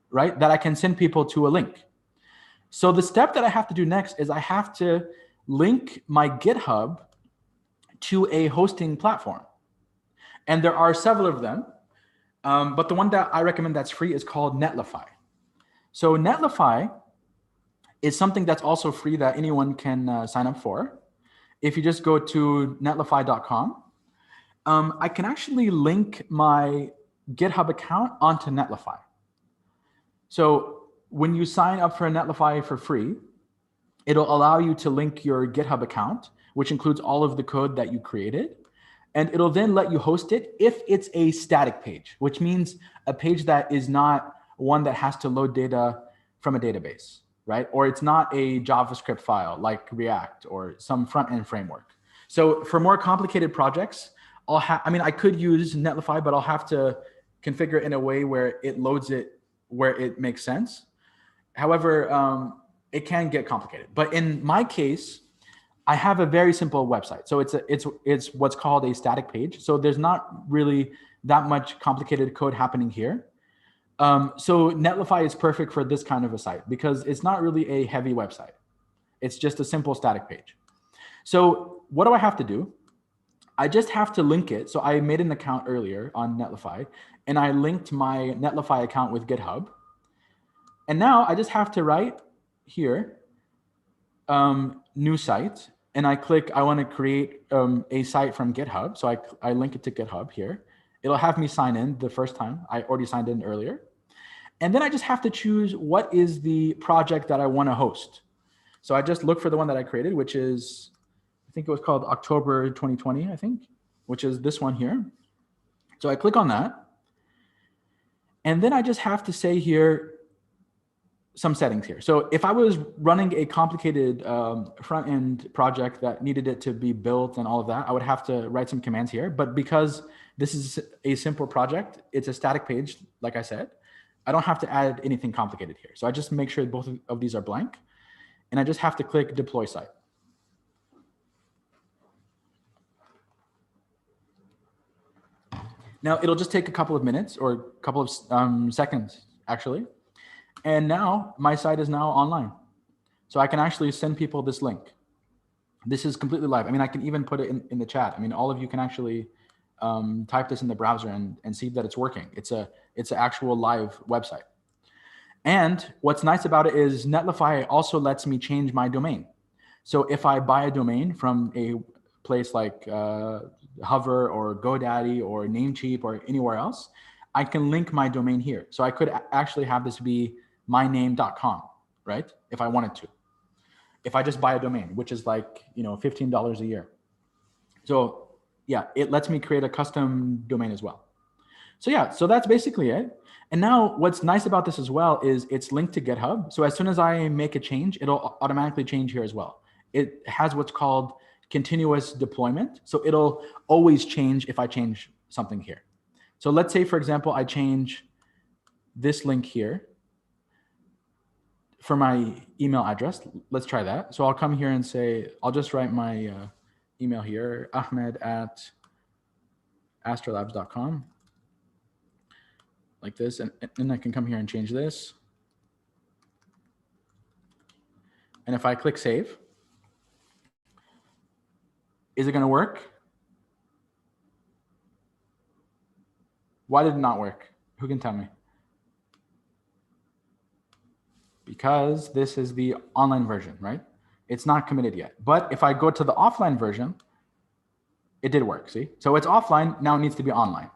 right? That I can send people to a link. So the step that I have to do next is I have to link my GitHub to a hosting platform. And there are several of them, but the one that I recommend that's free is called Netlify. So Netlify is something that's also free that anyone can sign up for. If you just go to netlify.com, I can actually link my GitHub account onto Netlify. So when you sign up for a Netlify for free, it'll allow you to link your GitHub account, which includes all of the code that you created. And it'll then let you host it if it's a static page, which means a page that is not one that has to load data from a database, right? Or it's not a JavaScript file like React or some front-end framework. So for more complicated projects, I could use Netlify, but I'll have to configure it in a way where it loads it where it makes sense. However, it can get complicated. But in my case, I have a very simple website. So it's what's called a static page. So there's not really that much complicated code happening here. So Netlify is perfect for this kind of a site because it's not really a heavy website. It's just a simple static page. So what do I have to do? I just have to link it. So I made an account earlier on Netlify, and I linked my Netlify account with GitHub. And now I just have to write here, new site, and I click, I want to create a site from GitHub. So I link it to GitHub here. It'll have me sign in the first time. I already signed in earlier. And then I just have to choose what is the project that I want to host. So I just look for the one that I created, which is, I think it was called October 2020, I think, which is this one here. So I click on that. And then I just have to say here some settings here. So if I was running a complicated front-end project that needed it to be built and all of that, I would have to write some commands here. But because this is a simple project, it's a static page, like I said, I don't have to add anything complicated here. So I just make sure both of these are blank. And I just have to click deploy site. Now it'll just take a couple of minutes or a couple of seconds, actually. And now my site is now online. So I can actually send people this link. This is completely live. I mean, I can even put it in the chat. I mean, all of you can actually type this in the browser and see that it's working. It's an actual live website. And what's nice about it is Netlify also lets me change my domain. So if I buy a domain from a place like Hover or GoDaddy or Namecheap or anywhere else, I can link my domain here. So I could actually have this be myname.com, right? If I wanted to. If I just buy a domain, which is like, $15 a year. So yeah, it lets me create a custom domain as well. So yeah, so that's basically it. And now what's nice about this as well is it's linked to GitHub. So as soon as I make a change, it'll automatically change here as well. It has what's called continuous deployment. So it'll always change if I change something here. So let's say, for example, I change this link here for my email address. Let's try that. So I'll come here and say, I'll just write my email here, ahmed@astrolabs.com. like this, and then I can come here and change this. And if I click save, is it going to work? Why did it not work? Who can tell me? Because this is the online version, right? It's not committed yet. But if I go to the offline version, it did work, see? So it's offline, now it needs to be online.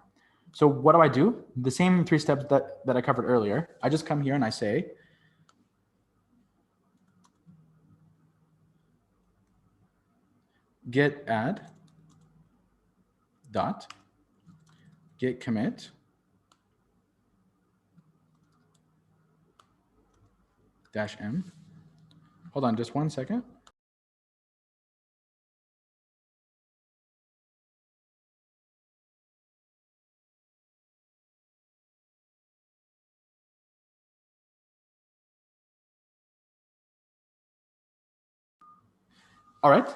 So what do? The same 3 steps that I covered earlier. I just come here and I say, git add dot git commit -m. Hold on just one second. All right.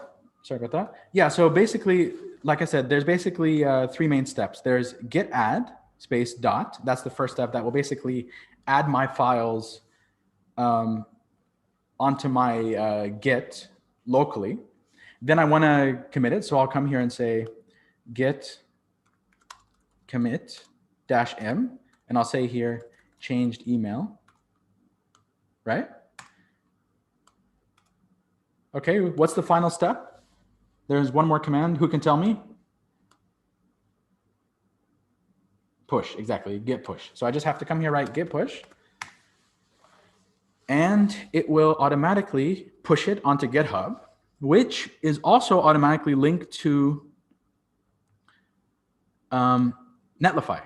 Sorry about that. Yeah. So basically, like I said, there's basically 3 main steps. There's git add space dot. That's the first step that will basically add my files onto my Git locally. Then I want to commit it. So I'll come here and say git commit -m. And I'll say here changed email. Right? Okay. What's the final step? There's one more command. Who can tell me? Push, exactly, git push. So I just have to come here, write git push. And it will automatically push it onto GitHub, which is also automatically linked to Netlify.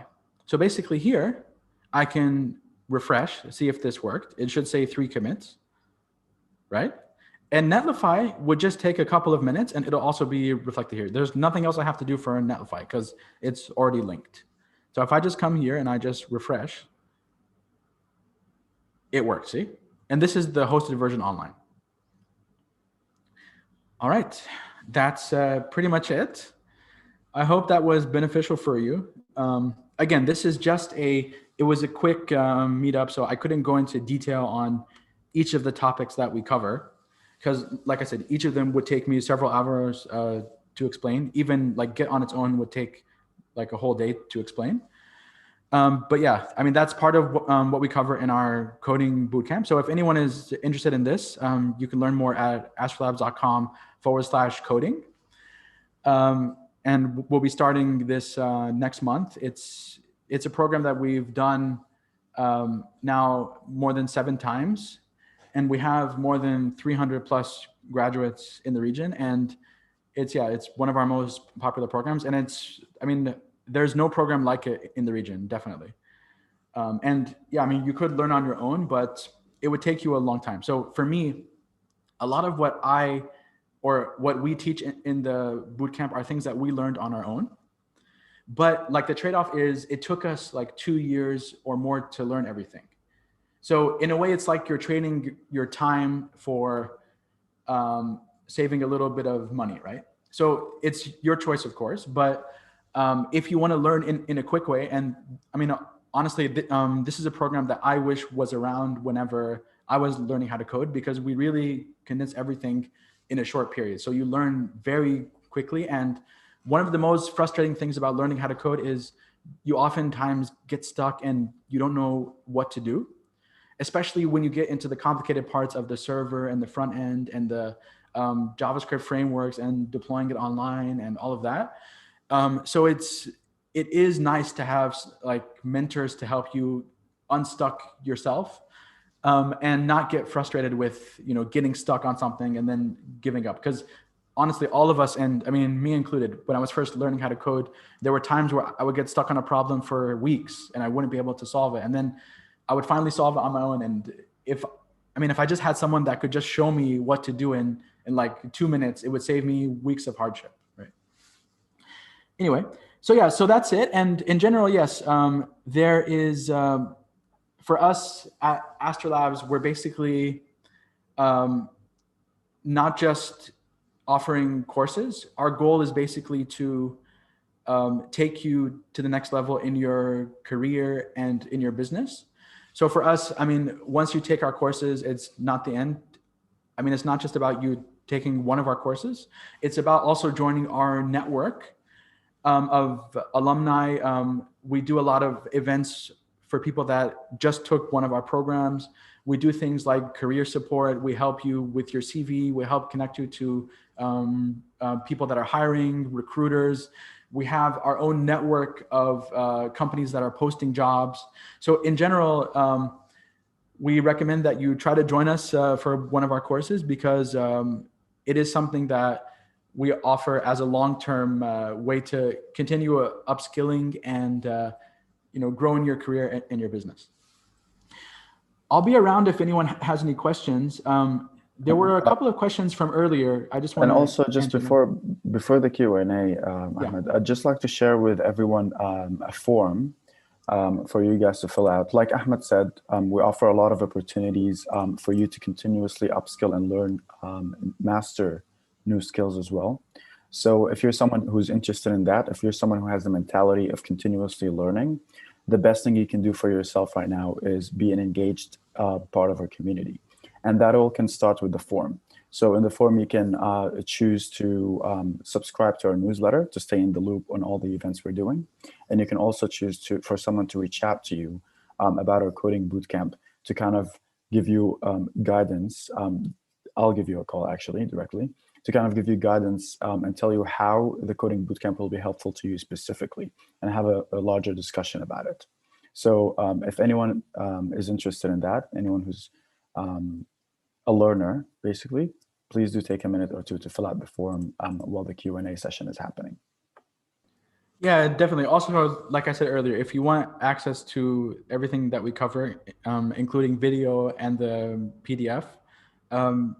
So basically here, I can refresh, see if this worked. It should say 3 commits, right? And Netlify would just take a couple of minutes and it'll also be reflected here. There's nothing else I have to do for Netlify because it's already linked. So if I just come here and I just refresh, it works, see? And this is the hosted version online. All right, that's pretty much it. I hope that was beneficial for you. Again, this is just it was a quick meetup, so I couldn't go into detail on each of the topics that we cover. Because like I said, each of them would take me several hours to explain. Even like Git on its own would take like a whole day to explain. But yeah, I mean, that's part of what we cover in our coding bootcamp. So if anyone is interested in this, you can learn more at astrolabs.com/coding. And we'll be starting this next month. It's a program that we've done now more than 7 times. And we have more than 300 plus graduates in the region. And it's one of our most popular programs. And there's no program like it in the region, definitely. And yeah, I mean, you could learn on your own, but it would take you a long time. So for me, a lot of what we teach in the bootcamp are things that we learned on our own. But like the trade-off is it took us like 2 years or more to learn everything. So in a way, it's like you're trading your time for saving a little bit of money, right? So it's your choice, of course. But if you want to learn in a quick way, and I mean, honestly, this is a program that I wish was around whenever I was learning how to code, because we really condense everything in a short period. So you learn very quickly. And one of the most frustrating things about learning how to code is you oftentimes get stuck and you don't know what to do, especially when you get into the complicated parts of the server and the front end and the JavaScript frameworks and deploying it online and all of that. So it is nice to have like mentors to help you unstuck yourself, and not get frustrated with, getting stuck on something and then giving up. Because honestly, all of us, and I mean, me included, when I was first learning how to code, there were times where I would get stuck on a problem for weeks and I wouldn't be able to solve it. And then I would finally solve it on my own. And if I just had someone that could just show me what to do in like 2 minutes, it would save me weeks of hardship, right? Anyway, so yeah, so that's it. And in general, yes, there is, for us at AstroLabs, we're basically not just offering courses. Our goal is basically to take you to the next level in your career and in your business. So for us, once you take our courses, it's not the end. It's not just about you taking one of our courses. It's about also joining our network of alumni. We do a lot of events for people that just took one of our programs. We do things like career support. We help you with your CV. We help connect you to people that are hiring, recruiters. We have our own network of companies that are posting jobs. So in general, we recommend that you try to join us for one of our courses, because it is something that we offer as a long-term way to continue upskilling and grow in your career and your business. I'll be around if anyone has any questions. There were a couple of questions from earlier. I just want to... And also, just before the Q&A, Ahmed, I'd just like to share with everyone a form for you guys to fill out. Like Ahmed said, we offer a lot of opportunities for you to continuously upskill and learn, master new skills as well. So if you're someone who's interested in that, if you're someone who has the mentality of continuously learning, the best thing you can do for yourself right now is be an engaged part of our community. And that all can start with the form. So in the form, you can choose to subscribe to our newsletter to stay in the loop on all the events we're doing. And you can also choose for someone to reach out to you about our coding bootcamp to kind of give you guidance. I'll give you a call actually directly to kind of give you guidance and tell you how the coding bootcamp will be helpful to you specifically, and have a larger discussion about it. So if anyone is interested in that, anyone who's a learner, basically, please do take a minute or two to fill out the form while the Q&A session is happening. Yeah, definitely. Also, like I said earlier, if you want access to everything that we cover, including video and the PDF,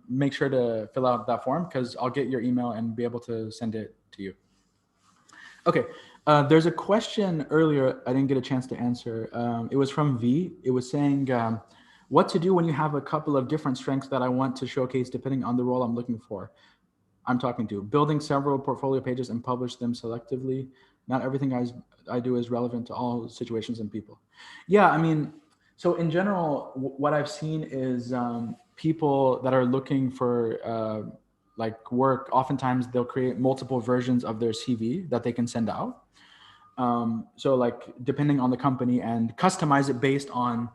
make sure to fill out that form, because I'll get your email and be able to send it to you. Okay, there's a question earlier I didn't get a chance to answer. It was from V. It was saying, what to do when you have a couple of different strengths that I want to showcase depending on the role I'm talking to. Building several portfolio pages and publish them selectively. Not everything I do is relevant to all situations and people. Yeah, so in general, what I've seen is people that are looking for like work, oftentimes they'll create multiple versions of their CV that they can send out. So like depending on the company, and customize it based on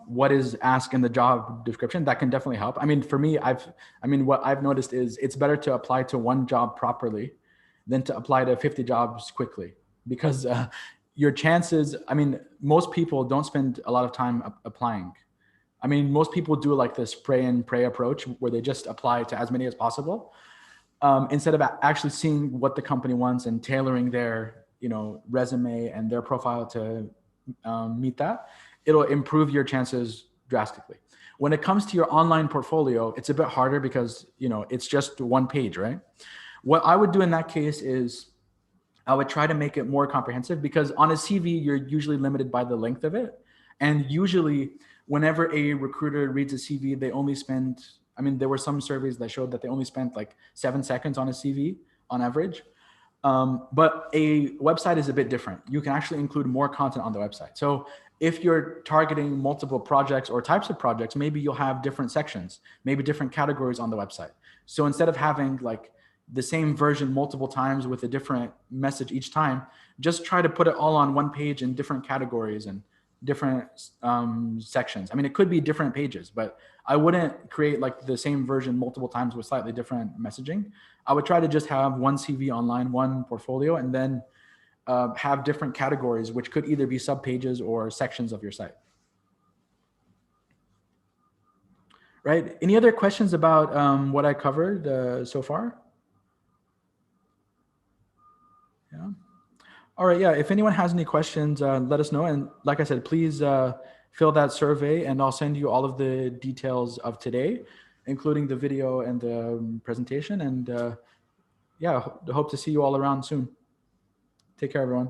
what is asked in the job description. That can definitely help. For me, what I've noticed is it's better to apply to one job properly than to apply to 50 jobs quickly, because your chances, most people don't spend a lot of time applying. Most people do like this spray and pray approach where they just apply to as many as possible, instead of actually seeing what the company wants and tailoring their, resume and their profile to meet that. It'll improve your chances drastically. When it comes to your online portfolio, it's a bit harder because, it's just one page, right? What I would do in that case is I would try to make it more comprehensive, because on a CV, you're usually limited by the length of it. And usually whenever a recruiter reads a CV, they only spend, there were some surveys that showed that they only spent like 7 seconds on a CV on average. But a website is a bit different. You can actually include more content on the website. So if you're targeting multiple projects or types of projects, maybe you'll have different sections, maybe different categories on the website. So instead of having like the same version multiple times with a different message each time, just try to put it all on one page in different categories and different sections. I mean, it could be different pages, but I wouldn't create like the same version multiple times with slightly different messaging. I would try to just have one CV online, one portfolio, and then have different categories, which could either be subpages or sections of your site. Right? Any other questions about what I covered so far? Yeah. All right. Yeah. If anyone has any questions, let us know. And like I said, please fill that survey, and I'll send you all of the details of today, including the video and the presentation. And yeah, hope to see you all around soon. Take care, everyone.